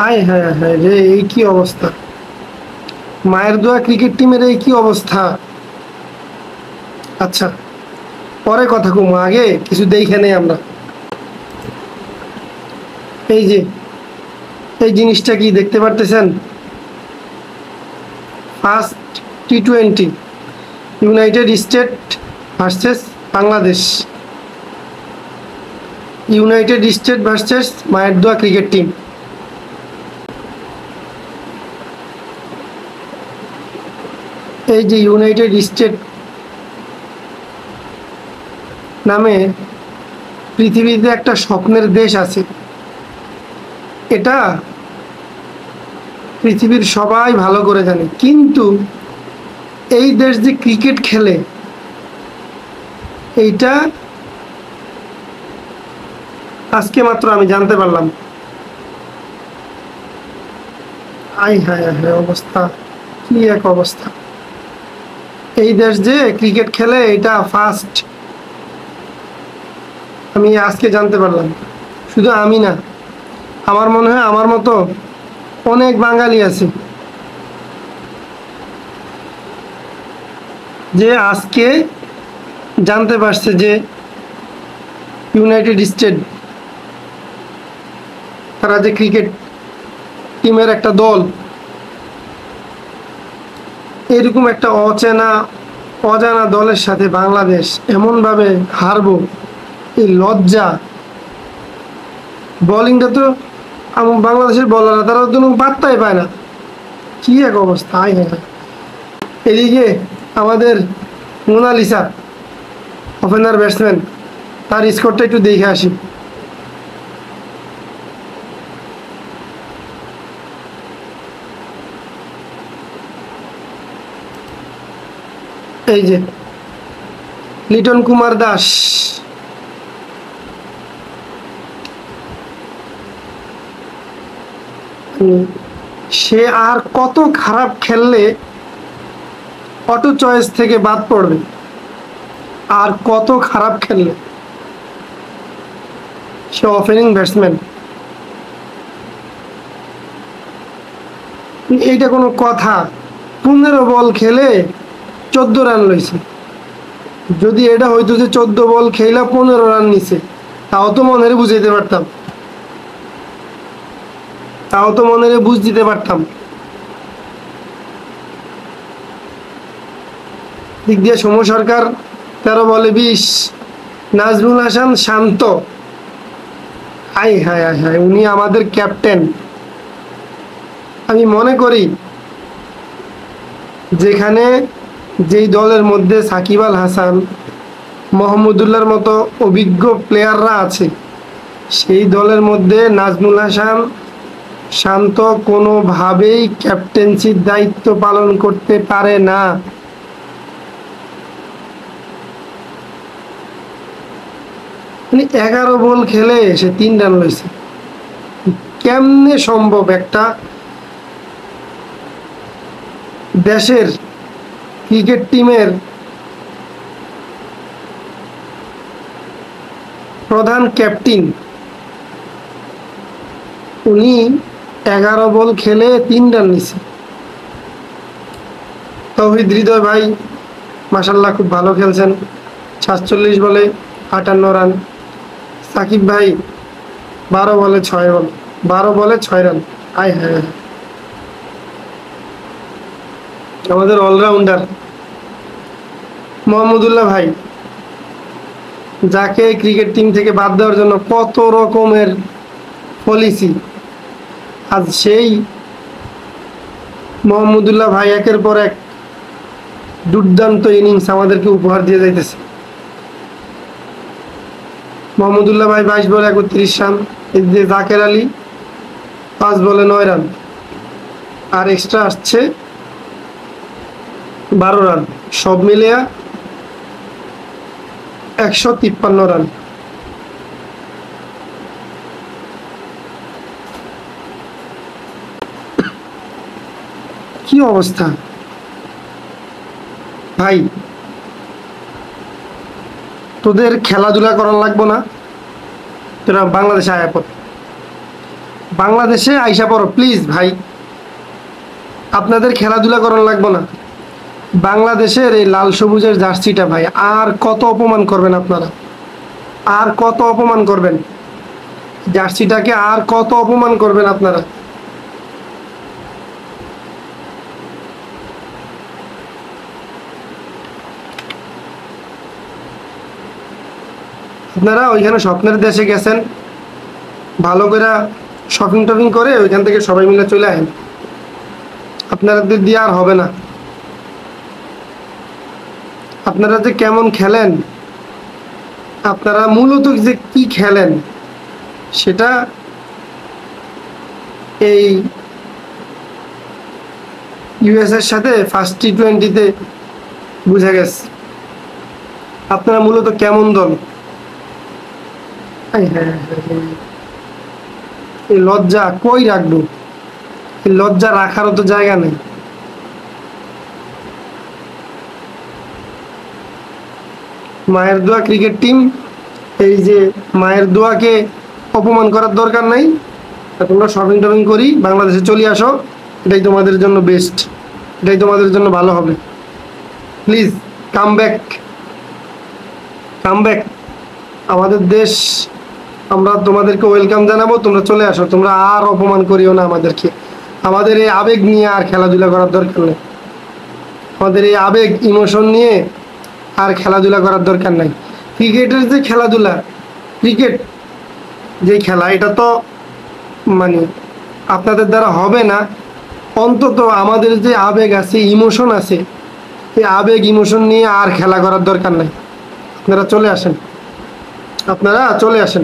আয় হ্যাঁ হ্যাঁ রে, এই কি অবস্থা! মায়ের দোয়া ক্রিকেট টিমের এই কি অবস্থা! আচ্ছা, পরে কথা কমু, আগে কিছু দেখে নেই আমরা। এই যে, এই জিনিসটা কি দেখতে পারতেছেন? First T20 United state versus Bangladesh. United state versus মায়ের দোয়া ক্রিকেট টিম। এই যে ইউনাইটেড স্টেট নামে পৃথিবীতে একটা স্বপ্নের দেশ আছে, এটা পৃথিবীর সবাই ভালো করে জানে, কিন্তু এই দেশ যে ক্রিকেট খেলে এইটা আজকে মাত্র আমি জানতে পারলাম। আয় হায় হায়, অবস্থা কি এক অবস্থা! এই দেশ যে ক্রিকেট খেলে এটা ফার্স্ট আমি আজকে জানতে পারলাম। শুধু আমি না, আমার মনে হয় আমার মতো অনেক বাঙালি আছে যে আজকে জানতে পারছে যে ইউনাইটেড স্টেট তারা যে ক্রিকেট টিমের একটা দল, এরকম একটা অজানা দলের সাথে বাংলাদেশ এমনভাবে হারবো, এই লজ্জা! বোলিংটা তো বাংলাদেশের বলাররা তারা তো কোনো পাত্তাই পায় না। কি এক অবস্থা! আয় হ্যাঁ, এদিকে আমাদের মোনালিসা ওপেনার ব্যাটসম্যান, তার স্কোরটা একটু দেখে আসি। এই যে লিটন কুমার দাস, সে আর কত খারাপ খেললে অটো চয়েস থেকে বাদ পড়বে, আর কত খারাপ খেললে! সে ওপেনিং ব্যাটসম্যান, এইটা কোনো কথা? 15 বল খেলে 14 রান লইছে। যদি এটা হইতো যে 14 বল খেলা 15 রান নিছে, তাও তো মনের বুঝাইতে পারতাম, তাও তো মনের বুঝ দিতে পারতাম। দিক দিয়ে সৌম্য সরকার 13 বলে 20, নাজমুল হাসান শান্ত, হাই হায় হায় হায়, উনি আমাদের ক্যাপ্টেন। আমি মনে করি যেখানে যেই দলের মধ্যে সাকিব আল হাসান, মোহাম্মদুল্লাহর মতো অভিজ্ঞ প্লেয়াররা আছে, সেই দলের মধ্যে নাজমুল হাসান শান্ত কোনোভাবেই ক্যাপ্টেন্সির দায়িত্ব পালন করতে পারে না। মানে 11 বল খেলে সে 3 রান লইছে, কেমনে সম্ভব? একটা দেশের ক্রিকেট টিমের প্রধান ক্যাপ্টেন, উনি 11 বল খেলে 3 রান নিছে। তৌহিদ হৃদয় ভাই মাশাআল্লাহ খুব ভালো খেলছেন, 47 বলে 58 রান। সাকিব ভাই 12 বলে 6 রান। আয় হ্যাঁ, আমাদের অলরাউন্ডার মোহাম্মদুল্লাহ ভাই, যাকে ক্রিকেট টিম থেকে বাদ দেওয়ার জন্য কত রকমের পলিসি, আজ সেই মোহাম্মদুল্লাহ ভাই একের পর এক দুর্দান্ত ইনিংস আমাদেরকে উপহার দিয়ে যাইতেছে। মোহাম্মদুল্লাহ ভাই 22 বলে 31 রান। এদিকে জাকের আলী 5 বলে 9 রান, আর এক্সট্রা আসছে 12 রান, সব মিলিয়ে 153 রান। কি অবস্থা ভাই! তোদের খেলাধুলা করার লাগবো না, তোরা বাংলাদেশে আয়া পড়। বাংলাদেশে আইসা পড়ো প্লিজ ভাই, আপনাদের খেলাধুলা করার লাগবে না। বাংলাদেশের এই লাল সবুজের জার্সিটা ভাই, আর কত অপমান করবেন আপনারা, আর কত অপমান করবেন জার্সিটাকে, আর কত অপমান করবেন আপনারা। আপনারা ওইখানে স্বপ্নের দেশে গেছেন, ভালো করে শপিং টপিং করে ওইখান থেকে সবাই মিলে চলে আসেন, আপনাদের দিয়ে আর হবে না। আপনারা যে কেমন খেলেন, আপনারা মূলত যে কি খেলেন সেটা এই ইউএস এর সাথে ফার্স্ট টি-20-তে বুঝা গেছে আপনারা মূলত কেমন দল। হ্যাঁ হ্যাঁ হ্যাঁ, এই লজ্জা কই রাখবো, এই লজ্জা রাখারও তো জায়গা নেই। মায়ের দোয়া ক্রিকেট টিম, এই যে মায়ের দোয়াকে অপমান করার দরকার নাই। তোমরা শপিং টপিং করি বাংলাদেশে চলে আসো, এটাই তোমাদের জন্য বেস্ট, এটাই তোমাদের জন্য ভালো হবে। Please come back, come back. আমাদের দেশ, আমরা তোমাদেরকে ওয়েলকাম জানাবো, তোমরা চলে আসো, তোমরা আর অপমান করিও না আমাদেরকে। আমাদের এই আবেগ নিয়ে আর খেলাধুলা করার দরকার নেই, আমাদের এই আবেগ ইমোশন নিয়ে আর খেলাধুলা করার দরকার নাই। ক্রিকেটের যে খেলাধুলা, ক্রিকেট যে খেলা, এটা তো মানে আপনাদের দ্বারা হবে না। অন্তত আমাদের যে আবেগ আছে, ইমোশন আছে, এই আবেগ ইমোশন নিয়ে আর খেলা করার দরকার নাই। আপনারা চলে আসেন, আপনারা চলে আসেন।